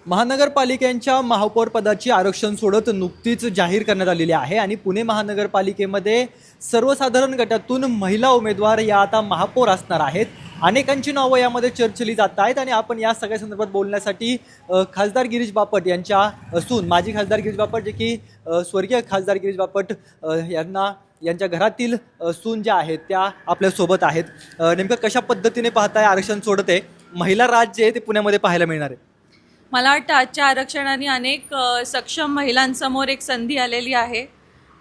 महानगरपालिकेच्या महापौर पदाची आरक्षण सोडत नुकतीच जाहीर करण्यात आलेली आहे आणि पुणे महानगरपालिकेमध्ये सर्वसाधारण गटातून महिला उमेदवार या आता महापौर असणार आहेत. अनेकांची नावं यामध्ये चर्चली जात आहेत आणि आपण या सगळ्या संदर्भात बोलण्यासाठी खासदार गिरीश बापट यांच्या सून माजी खासदार गिरीश बापट जे की स्वर्गीय खासदार गिरीश बापट यांच्या घरातील सून ज्या आहेत त्या आपल्यासोबत आहेत. नेमकं कशा पद्धतीने पाहताय आरक्षण सोडते महिला राज जे आहे ते पुण्यामध्ये पाहायला मिळणार आहे? मला वाटतं आजच्या आरक्षणाने अनेक सक्षम महिलांसमोर एक संधी आलेली आहे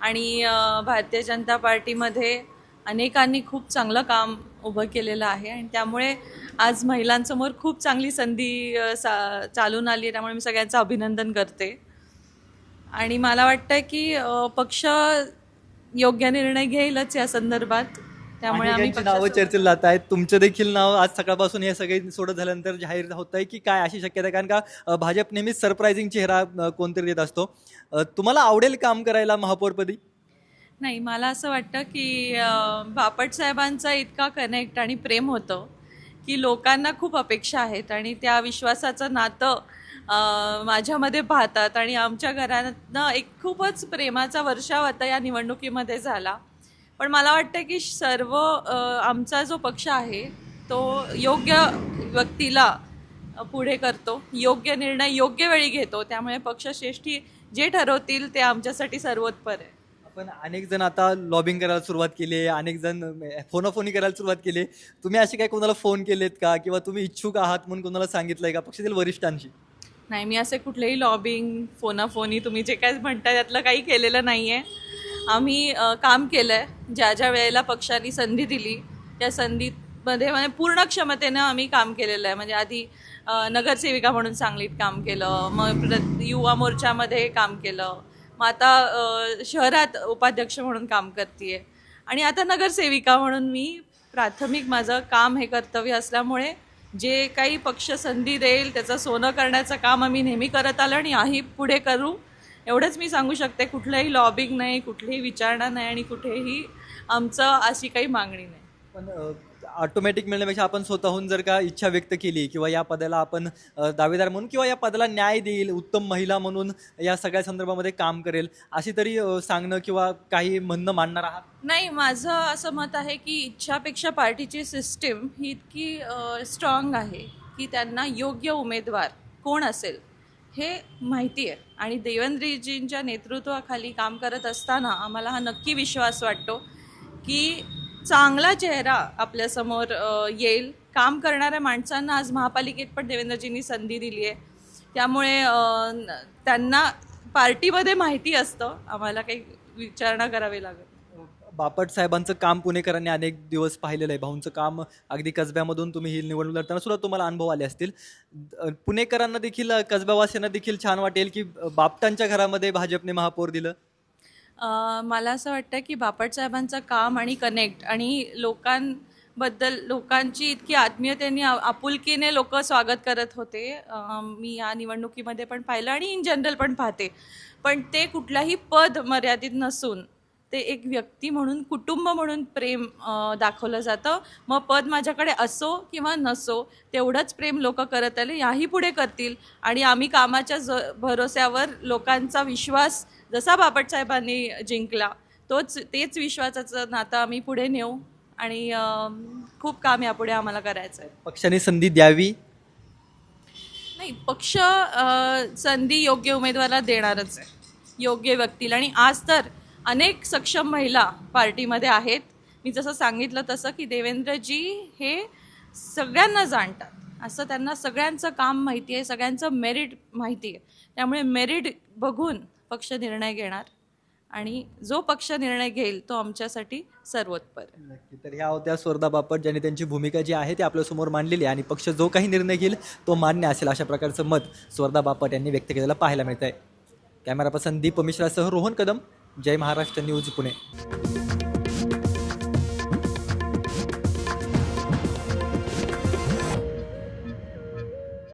आणि भारतीय जनता पार्टीमध्ये अनेकांनी खूप चांगलं काम उभं केलेलं आहे आणि त्यामुळे आज महिलांसमोर खूप चांगली संधी चालून आली आहे. त्यामुळे मी सगळ्यांचं अभिनंदन करते आणि मला वाटतं की पक्ष योग्य निर्णय घेईलच या संदर्भात. त्यामुळे आम्ही नावं चर्चेला जात आहेत. तुमचं देखील नाव आज सकाळपासून हे सगळे सोडत झाल्यानंतर जाहीर होत आहे की काय अशी शक्यता आहे? कारण का भाजप नेहमीच सरप्रायझिंग चेहरा कोणतरी देत असतो. तुम्हाला आवडेल काम करायला महापौरपदी? नाही, मला असं वाटतं की बापट साहेबांचा इतका कनेक्ट आणि प्रेम होतं की लोकांना खूप अपेक्षा आहेत आणि त्या विश्वासाचं नातं माझ्यामध्ये पाहतात आणि आमच्या घरातनं एक खूपच प्रेमाचा वर्षाव आता या निवडणुकीमध्ये झाला. पण मला वाटतं की सर्व आमचा जो पक्ष आहे तो योग्य व्यक्तीला पुढे करतो, योग्य निर्णय योग्य वेळी घेतो. त्यामुळे पक्षश्रेष्ठी जे ठरवतील ते आमच्यासाठी सर्वोत्पर आहे. पण अनेक जण आता लॉबिंग करायला सुरुवात केली आहे, अनेक जण फोनाफोनी करायला सुरुवात केली. तुम्ही असे काय कोणाला फोन केलेत का किंवा तुम्ही इच्छुक आहात म्हणून कोणाला सांगितलंय का पक्षातील वरिष्ठांशी? नाही, मी असे कुठलेही लॉबिंग फोनाफोनी तुम्ही जे काय म्हणताय त्यातलं काही केलेलं नाही आहे. आम्ही काम केलं आहे. ज्या ज्या वेळेला पक्षाने संधी दिली त्या संधीमध्ये म्हणजे पूर्ण क्षमतेनं आम्ही काम केलेलं आहे. म्हणजे आधी नगरसेविका म्हणून सांगलीत काम केलं, मग युवा मोर्चामध्ये काम केलं, मग आता शहरात उपाध्यक्ष म्हणून काम करते आहे आणि आता नगरसेविका म्हणून मी प्राथमिक माझं काम हे कर्तव्य असल्यामुळे जे काही पक्ष संधी देईल त्याचं सोनं करण्याचं काम आम्ही नेहमी करत आलो आणि आही पुढे करू एवढंच मी सांगू शकते. कुठलंही लॉबिंग नाही, कुठलीही विचारणा नाही आणि कुठेही आमचं अशी काही मागणी नाही. पण ऑटोमॅटिक मिळण्यापेक्षा आपण स्वतःहून जर का इच्छा व्यक्त केली किंवा या पदाला आपण दावेदार म्हणून किंवा या पदाला न्याय देईल, उत्तम महिला म्हणून या सगळ्या संदर्भामध्ये काम करेल अशी तरी सांगणं किंवा काही म्हणणं मांडणार आहात? नाही, माझं असं मत आहे की इच्छापेक्षा पार्टीची सिस्टीम ही इतकी स्ट्रॉंग आहे की त्यांना योग्य उमेदवार कोण असेल हे माहिती आहे आणि देवेंद्रजींच्या नेतृत्वाखाली काम करत असताना आम्हाला हा नक्की विश्वास वाटतो की चांगला चेहरा आपल्यासमोर येईल. काम करणाऱ्या माणसांना आज महापालिकेत पण देवेंद्रजींनी संधी दिली आहे. त्यामुळे त्यांना पार्टीमध्ये माहिती असतं, आम्हाला काही विचारणा करावी लागत. बापट साहेबांचं काम पुणेकरांनी अनेक दिवस पाहिलेलं आहे. भाऊंचं काम अगदी कसब्यामधून तुम्ही ही निवडणूक लढताना सुद्धा तुम्हाला अनुभव आले असतील. पुणेकरांना देखील कसब्यावासियांना देखील छान वाटेल की बापटांच्या घरामध्ये भाजपने महापौर दिलं. मला असं वाटतं की बापट साहेबांचं काम आणि कनेक्ट आणि लोकांबद्दल लोकांची इतकी आत्मीयतेने आपुलकीने लोक स्वागत करत होते. मी या निवडणुकीमध्ये पण पाहिलं आणि इन जनरल पण पाहते. पण ते कुठलाही पद मर्यादित नसून ते एक व्यक्ती म्हणून, कुटुंब म्हणून प्रेम दाखवलं जातं. मग पद माझ्याकडे असो किंवा नसो तेवढंच प्रेम लोक करत आले, याही पुढे करतील आणि आम्ही कामाच्या भरोश्यावर लोकांचा विश्वास जसा बापट साहेबांनी जिंकला तेच विश्वासाचं नातं आम्ही पुढे नेऊ आणि खूप काम यापुढे आम्हाला करायचं आहे. पक्षाने संधी द्यावी? नाही, पक्ष संधी योग्य उमेदवाराला देणारच आहे, योग्य व्यक्तीला. आणि आज तर अनेक सक्षम महिला पार्टीमध्ये आहेत. मी जसं सांगितलं तसं की देवेंद्रजी हे सगळ्यांना जाणतात, असं त्यांना सगळ्यांचं काम माहिती आहे, सगळ्यांचं मेरिट माहिती आहे. त्यामुळे मेरिट बघून पक्ष निर्णय घेणार आणि जो पक्ष निर्णय घेईल तो आमच्यासाठी सर्वोत्पर. नक्की. तर ह्या होत्या स्वर्धा बापट ज्यांनी त्यांची भूमिका जी आहे ती आपल्यासमोर मांडलेली आहे आणि पक्ष जो काही निर्णय घेईल तो मान्य असेल अशा प्रकारचं मत स्वर्धा बापट यांनी व्यक्त केलेलं पाहायला मिळत आहे. कॅमेरा पर्सन दीप मिश्रासह रोहन कदम, जय महाराष्ट्र न्यूज, पुणे.